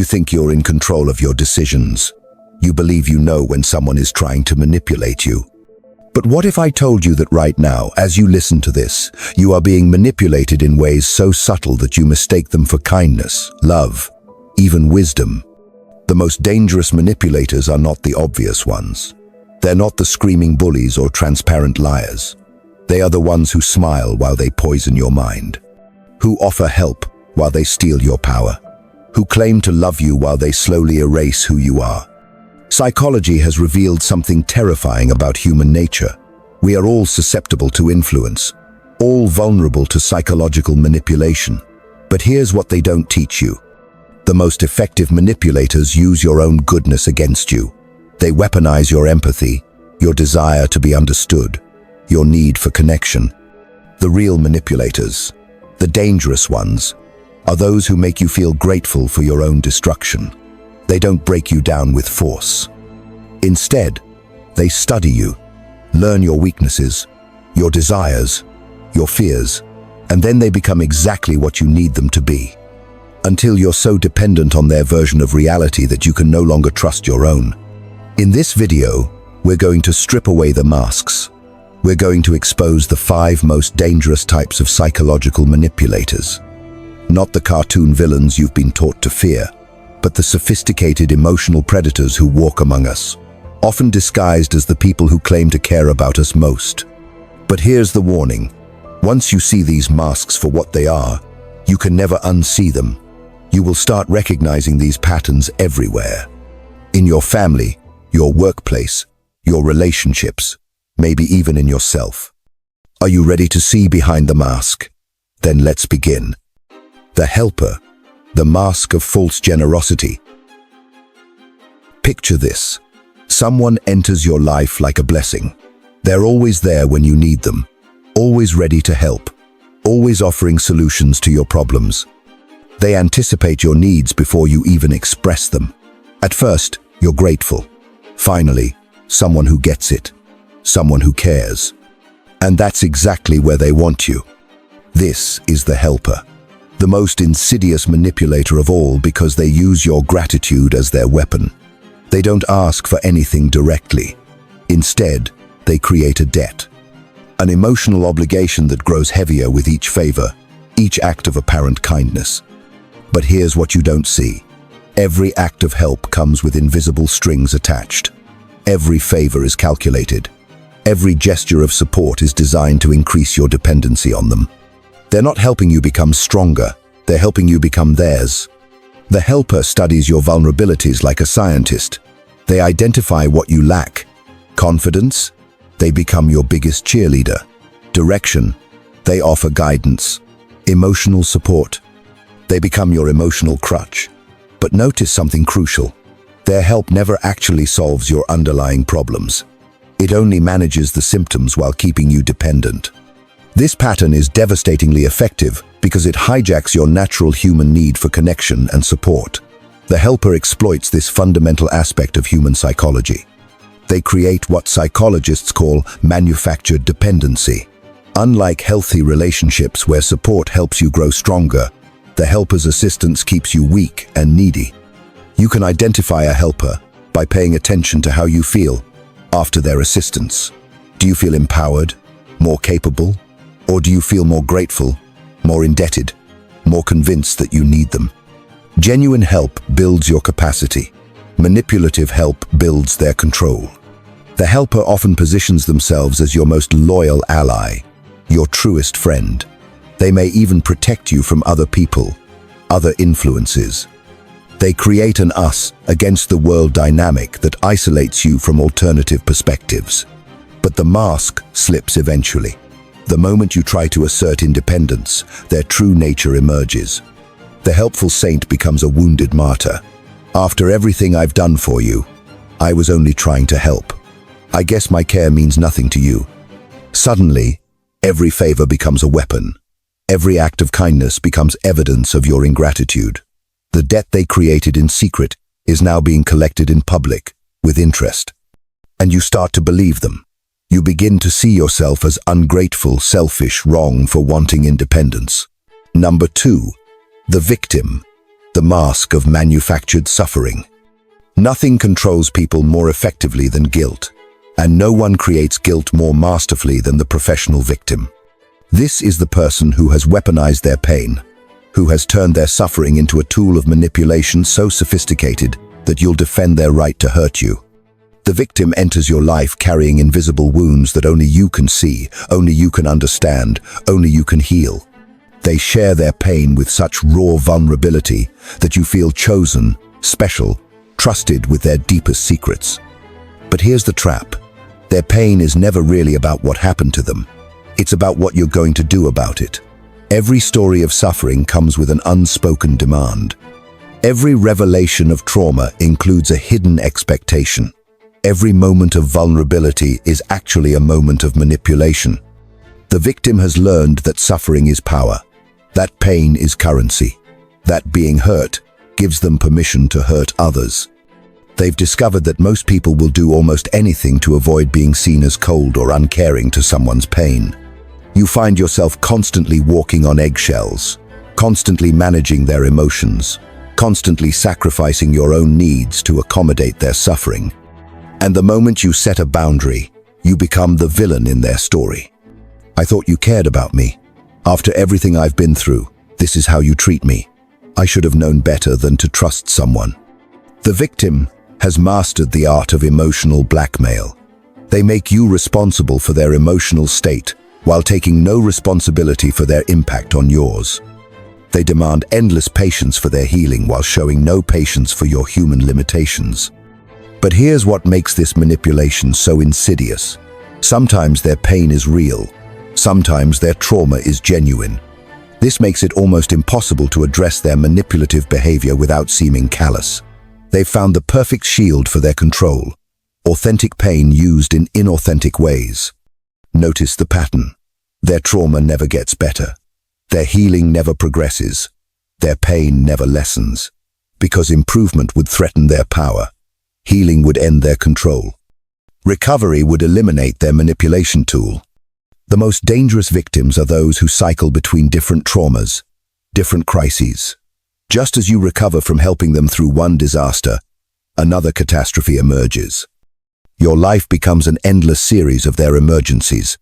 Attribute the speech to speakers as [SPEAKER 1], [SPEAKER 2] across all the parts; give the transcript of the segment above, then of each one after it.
[SPEAKER 1] You think you're in control of your decisions. You believe you know when someone is trying to manipulate you. But what if I told you that right now, as you listen to this, you are being manipulated in ways so subtle that you mistake them for kindness, love, even wisdom? The most dangerous manipulators are not the obvious ones. They're not the screaming bullies or transparent liars. They are the ones who smile while they poison your mind, who offer help while they steal your power, who claim to love you while they slowly erase who you are. Psychology has revealed something terrifying about human nature. We are all susceptible to influence, all vulnerable to psychological manipulation. But here's what they don't teach you. The most effective manipulators use your own goodness against you. They weaponize your empathy, your desire to be understood, your need for connection. The real manipulators, the dangerous ones, are those who make you feel grateful for your own destruction. They don't break you down with force. Instead, they study you, learn your weaknesses, your desires, your fears, and then they become exactly what you need them to be, until you're so dependent on their version of reality that you can no longer trust your own. In this video, we're going to strip away the masks. We're going to expose the 5 most dangerous types of psychological manipulators. Not the cartoon villains you've been taught to fear, but the sophisticated emotional predators who walk among us, often disguised as the people who claim to care about us most. But here's the warning. Once you see these masks for what they are, you can never unsee them. You will start recognizing these patterns everywhere. In your family, your workplace, your relationships, maybe even in yourself. Are you ready to see behind the mask? Then let's begin. The helper. The mask of false generosity. Picture this. Someone enters your life like a blessing. They're always there when you need them, always ready to help, always offering solutions to your problems. They anticipate your needs before you even express them. At first, you're grateful. Finally, someone who gets it, someone who cares. And that's exactly where they want you. This is the helper. The most insidious manipulator of all, because they use your gratitude as their weapon. They don't ask for anything directly. Instead, they create a debt. An emotional obligation that grows heavier with each favor, each act of apparent kindness. But here's what you don't see. Every act of help comes with invisible strings attached. Every favor is calculated. Every gesture of support is designed to increase your dependency on them. They're not helping you become stronger, they're helping you become theirs. The helper studies your vulnerabilities like a scientist. They identify what you lack. Confidence? They become your biggest cheerleader. Direction? They offer guidance. Emotional support? They become your emotional crutch. But notice something crucial. Their help never actually solves your underlying problems. It only manages the symptoms while keeping you dependent. This pattern is devastatingly effective because it hijacks your natural human need for connection and support. The helper exploits this fundamental aspect of human psychology. They create what psychologists call manufactured dependency. Unlike healthy relationships where support helps you grow stronger, the helper's assistance keeps you weak and needy. You can identify a helper by paying attention to how you feel after their assistance. Do you feel empowered, more capable? Or do you feel more grateful, more indebted, more convinced that you need them? Genuine help builds your capacity. Manipulative help builds their control. The helper often positions themselves as your most loyal ally, your truest friend. They may even protect you from other people, other influences. They create an us against the world dynamic that isolates you from alternative perspectives. But the mask slips eventually. The moment you try to assert independence, their true nature emerges. The helpful saint becomes a wounded martyr. After everything I've done for you, I was only trying to help. I guess my care means nothing to you. Suddenly, every favor becomes a weapon. Every act of kindness becomes evidence of your ingratitude. The debt they created in secret is now being collected in public, with interest. And you start to believe them. You begin to see yourself as ungrateful, selfish, wrong for wanting independence. Number 2, the victim. the mask of manufactured suffering. Nothing controls people more effectively than guilt, and no one creates guilt more masterfully than the professional victim. This is the person who has weaponized their pain, who has turned their suffering into a tool of manipulation so sophisticated that you'll defend their right to hurt you. The victim enters your life carrying invisible wounds that only you can see, only you can understand, only you can heal. They share their pain with such raw vulnerability that you feel chosen, special, trusted with their deepest secrets. But here's the trap. Their pain is never really about what happened to them. It's about what you're going to do about it. Every story of suffering comes with an unspoken demand. Every revelation of trauma includes a hidden expectation. Every moment of vulnerability is actually a moment of manipulation. The victim has learned that suffering is power, that pain is currency, that being hurt gives them permission to hurt others. They've discovered that most people will do almost anything to avoid being seen as cold or uncaring to someone's pain. You find yourself constantly walking on eggshells, constantly managing their emotions, constantly sacrificing your own needs to accommodate their suffering. And the moment you set a boundary, you become the villain in their story. I thought you cared about me. After everything I've been through, this is how you treat me. I should have known better than to trust someone. The victim has mastered the art of emotional blackmail. They make you responsible for their emotional state while taking no responsibility for their impact on yours. They demand endless patience for their healing while showing no patience for your human limitations. But here's what makes this manipulation so insidious. Sometimes their pain is real. Sometimes their trauma is genuine. This makes it almost impossible to address their manipulative behavior without seeming callous. They've found the perfect shield for their control. Authentic pain used in inauthentic ways. Notice the pattern. Their trauma never gets better. Their healing never progresses. Their pain never lessens. Because improvement would threaten their power. Healing would end their control. Recovery would eliminate their manipulation tool. The most dangerous victims are those who cycle between different traumas, different crises. Just as you recover from helping them through one disaster, another catastrophe emerges. Your life becomes an endless series of their emergencies.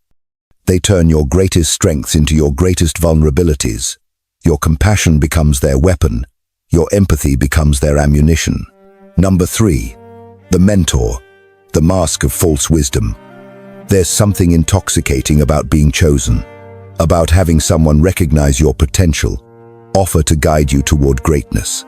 [SPEAKER 1] They turn your greatest strengths into your greatest vulnerabilities. Your compassion becomes their weapon. Your empathy becomes their ammunition. Number 3. The mentor, the mask of false wisdom. There's something intoxicating about being chosen, about having someone recognize your potential, offer to guide you toward greatness.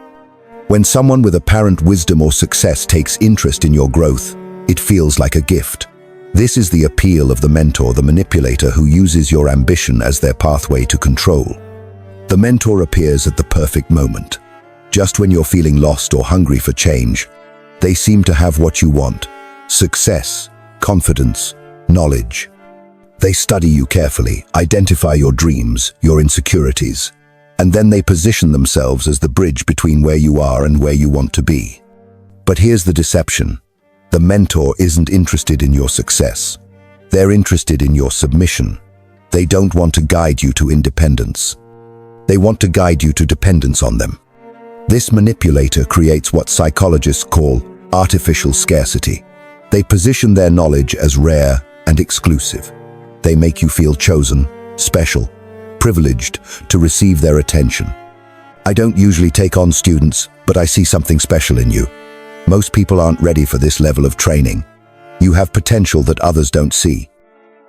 [SPEAKER 1] When someone with apparent wisdom or success takes interest in your growth, it feels like a gift. This is the appeal of the mentor, the manipulator who uses your ambition as their pathway to control. The mentor appears at the perfect moment. Just when you're feeling lost or hungry for change, they seem to have what you want: success, confidence, knowledge. They study you carefully, identify your dreams, your insecurities, and then they position themselves as the bridge between where you are and where you want to be. But here's the deception. The mentor isn't interested in your success. They're interested in your submission. They don't want to guide you to independence. They want to guide you to dependence on them. This manipulator creates what psychologists call artificial scarcity. They position their knowledge as rare and exclusive. They make you feel chosen, special, privileged to receive their attention. I don't usually take on students, but I see something special in you. Most people aren't ready for this level of training. You have potential that others don't see.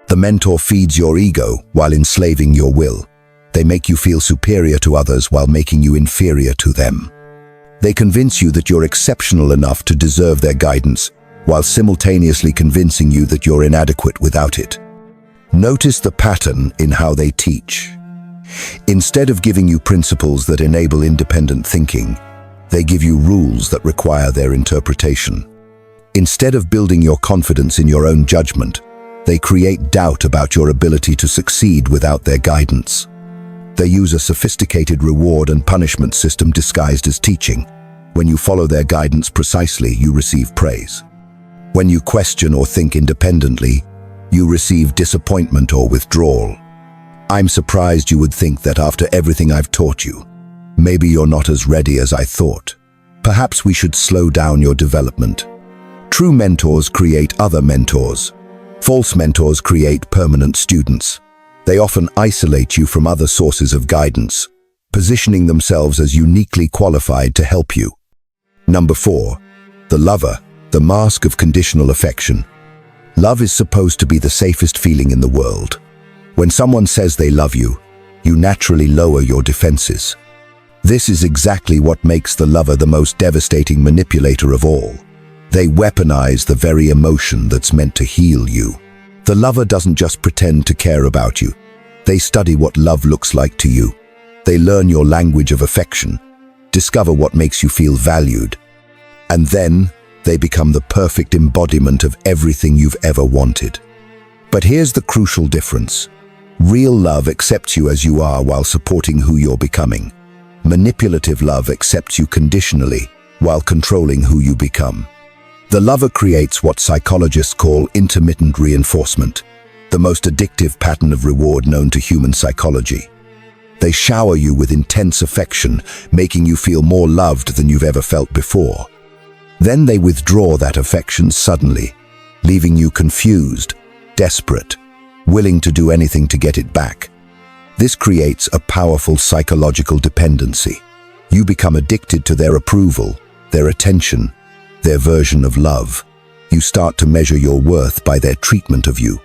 [SPEAKER 1] The mentor feeds your ego while enslaving your will. They make you feel superior to others while making you inferior to them. They convince you that you're exceptional enough to deserve their guidance, while simultaneously convincing you that you're inadequate without it. Notice the pattern in how they teach. Instead of giving you principles that enable independent thinking, they give you rules that require their interpretation. Instead of building your confidence in your own judgment, they create doubt about your ability to succeed without their guidance. They use a sophisticated reward and punishment system disguised as teaching. When you follow their guidance precisely, you receive praise. When you question or think independently, you receive disappointment or withdrawal. I'm surprised you would think that after everything I've taught you, Maybe you're not as ready as I thought. Perhaps we should slow down your development. True mentors create other mentors. False mentors create permanent students. They often isolate you from other sources of guidance, positioning themselves as uniquely qualified to help you. Number 4. The lover, the mask of conditional affection. Love is supposed to be the safest feeling in the world. When someone says they love you, you naturally lower your defenses. This is exactly what makes the lover the most devastating manipulator of all. They weaponize the very emotion that's meant to heal you. The lover doesn't just pretend to care about you. They study what love looks like to you. They learn your language of affection, discover what makes you feel valued, and then they become the perfect embodiment of everything you've ever wanted. But here's the crucial difference. Real love accepts you as you are while supporting who you're becoming. Manipulative love accepts you conditionally while controlling who you become. The lover creates what psychologists call intermittent reinforcement, the most addictive pattern of reward known to human psychology. They shower you with intense affection, making you feel more loved than you've ever felt before. Then they withdraw that affection suddenly, leaving you confused, desperate, willing to do anything to get it back. This creates a powerful psychological dependency. You become addicted to their approval, their attention, their version of love. You start to measure your worth by their treatment of you.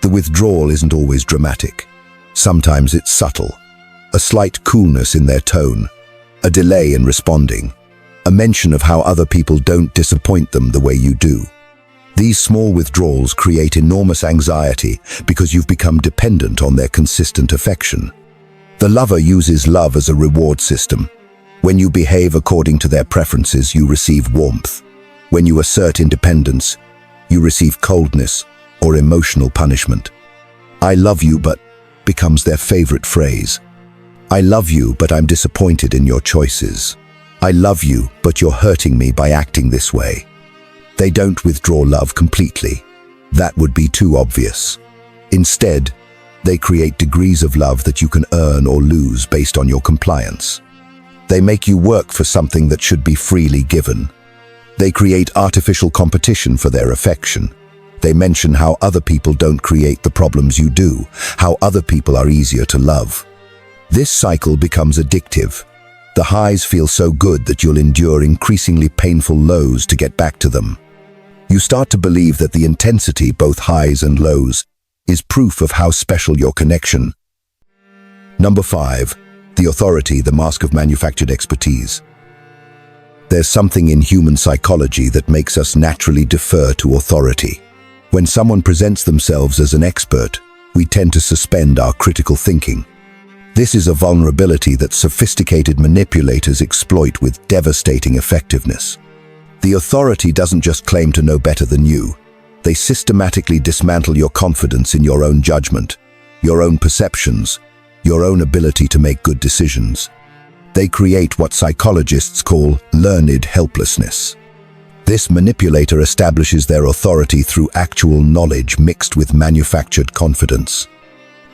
[SPEAKER 1] The withdrawal isn't always dramatic. Sometimes it's subtle. A slight coolness in their tone, a delay in responding, a mention of how other people don't disappoint them the way you do. These small withdrawals create enormous anxiety because you've become dependent on their consistent affection. The lover uses love as a reward system. When you behave according to their preferences, you receive warmth. When you assert independence, you receive coldness or emotional punishment. "I love you, but" becomes their favorite phrase. "I love you, but I'm disappointed in your choices. I love you, but you're hurting me by acting this way." They don't withdraw love completely. That would be too obvious. Instead, they create degrees of love that you can earn or lose based on your compliance. They make you work for something that should be freely given. They create artificial competition for their affection. They mention how other people don't create the problems you do, how other people are easier to love. This cycle becomes addictive. The highs feel so good that you'll endure increasingly painful lows to get back to them. You start to believe that the intensity, both highs and lows, is proof of how special your connection. Number 5. The authority, the mask of manufactured expertise. There's something in human psychology that makes us naturally defer to authority. When someone presents themselves as an expert, we tend to suspend our critical thinking. This is a vulnerability that sophisticated manipulators exploit with devastating effectiveness. The authority doesn't just claim to know better than you. They systematically dismantle your confidence in your own judgment, your own perceptions, your own ability to make good decisions. They create what psychologists call learned helplessness. This manipulator establishes their authority through actual knowledge mixed with manufactured confidence.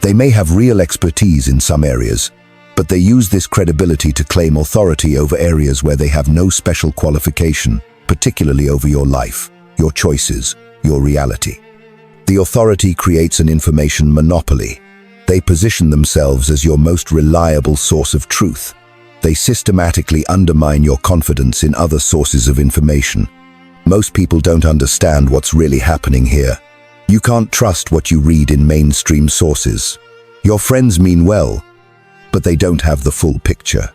[SPEAKER 1] They may have real expertise in some areas, but they use this credibility to claim authority over areas where they have no special qualification, particularly over your life, your choices, your reality. The authority creates an information monopoly. They position themselves as your most reliable source of truth. They systematically undermine your confidence in other sources of information. Most people don't understand what's really happening here. You can't trust what you read in mainstream sources. Your friends mean well, but they don't have the full picture.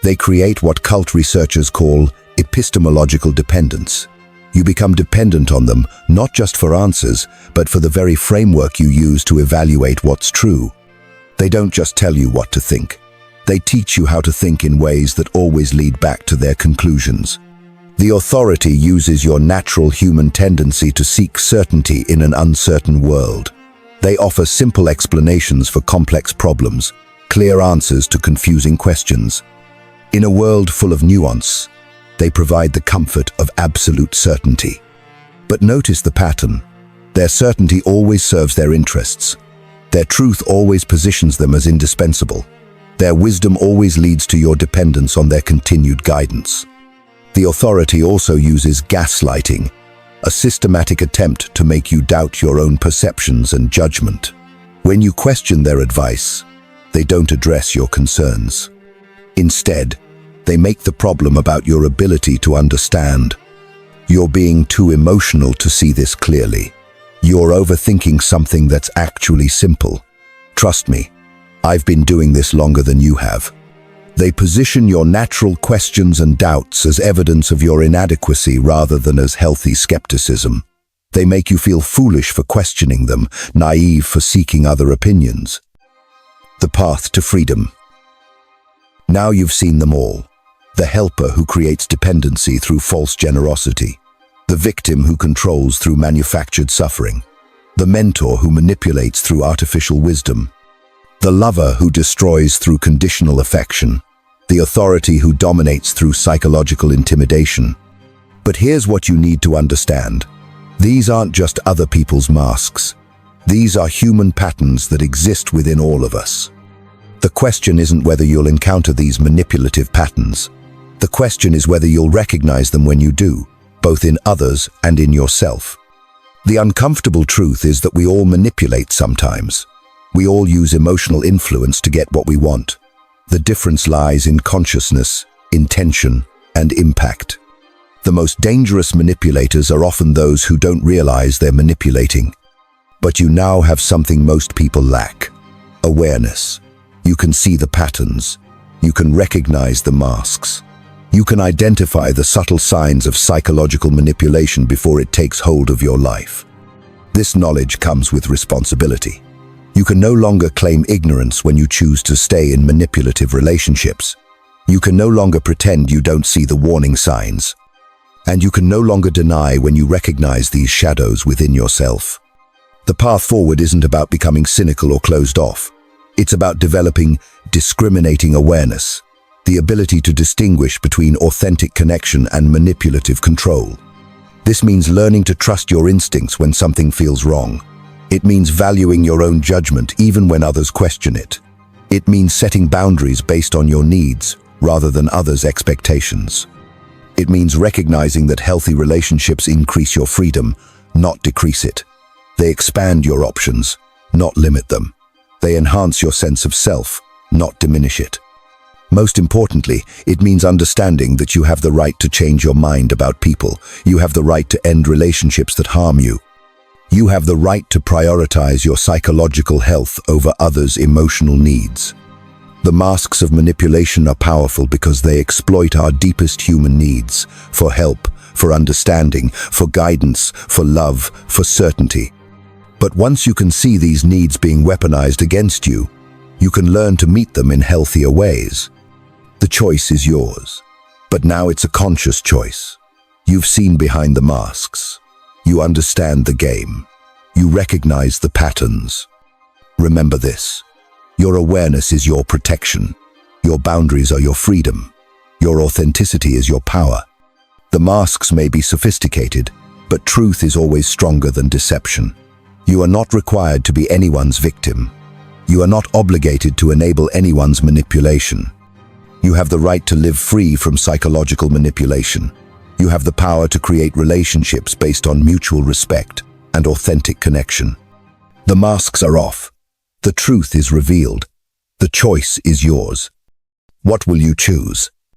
[SPEAKER 1] They create what cult researchers call epistemological dependence. You become dependent on them, not just for answers, but for the very framework you use to evaluate what's true. They don't just tell you what to think. They teach you how to think in ways that always lead back to their conclusions. The authority uses your natural human tendency to seek certainty in an uncertain world. They offer simple explanations for complex problems, clear answers to confusing questions. In a world full of nuance, they provide the comfort of absolute certainty. But notice the pattern. Their certainty always serves their interests. Their truth always positions them as indispensable. Their wisdom always leads to your dependence on their continued guidance. The authority also uses gaslighting, a systematic attempt to make you doubt your own perceptions and judgment. When you question their advice, they don't address your concerns. Instead, they make the problem about your ability to understand. You're being too emotional to see this clearly. You're overthinking something that's actually simple. Trust me, I've been doing this longer than you have. They position your natural questions and doubts as evidence of your inadequacy rather than as healthy skepticism. They make you feel foolish for questioning them, naive for seeking other opinions. The path to freedom. Now you've seen them all. The helper who creates dependency through false generosity. The victim who controls through manufactured suffering. The mentor who manipulates through artificial wisdom. The lover who destroys through conditional affection. The authority who dominates through psychological intimidation. But here's what you need to understand. These aren't just other people's masks. These are human patterns that exist within all of us. The question isn't whether you'll encounter these manipulative patterns. The question is whether you'll recognize them when you do, both in others and in yourself. The uncomfortable truth is that we all manipulate sometimes. We all use emotional influence to get what we want. The difference lies in consciousness, intention, and impact. The most dangerous manipulators are often those who don't realize they're manipulating. But you now have something most people lack: awareness. You can see the patterns. You can recognize the masks. You can identify the subtle signs of psychological manipulation before it takes hold of your life. This knowledge comes with responsibility. You can no longer claim ignorance when you choose to stay in manipulative relationships. You can no longer pretend you don't see the warning signs. And you can no longer deny when you recognize these shadows within yourself. The path forward isn't about becoming cynical or closed off. It's about developing discriminating awareness, the ability to distinguish between authentic connection and manipulative control. This means learning to trust your instincts when something feels wrong. It means valuing your own judgment even when others question it. It means setting boundaries based on your needs rather than others' expectations. It means recognizing that healthy relationships increase your freedom, not decrease it. They expand your options, not limit them. They enhance your sense of self, not diminish it. Most importantly, it means understanding that you have the right to change your mind about people. You have the right to end relationships that harm you. You have the right to prioritize your psychological health over others' emotional needs. The masks of manipulation are powerful because they exploit our deepest human needs for help, for understanding, for guidance, for love, for certainty. But once you can see these needs being weaponized against you, you can learn to meet them in healthier ways. The choice is yours, but now it's a conscious choice. You've seen behind the masks. You understand the game. You recognize the patterns. Remember this. Your awareness is your protection. Your boundaries are your freedom. Your authenticity is your power. The masks may be sophisticated, but truth is always stronger than deception. You are not required to be anyone's victim. You are not obligated to enable anyone's manipulation. You have the right to live free from psychological manipulation. You have the power to create relationships based on mutual respect and authentic connection. The masks are off. The truth is revealed. The choice is yours. What will you choose?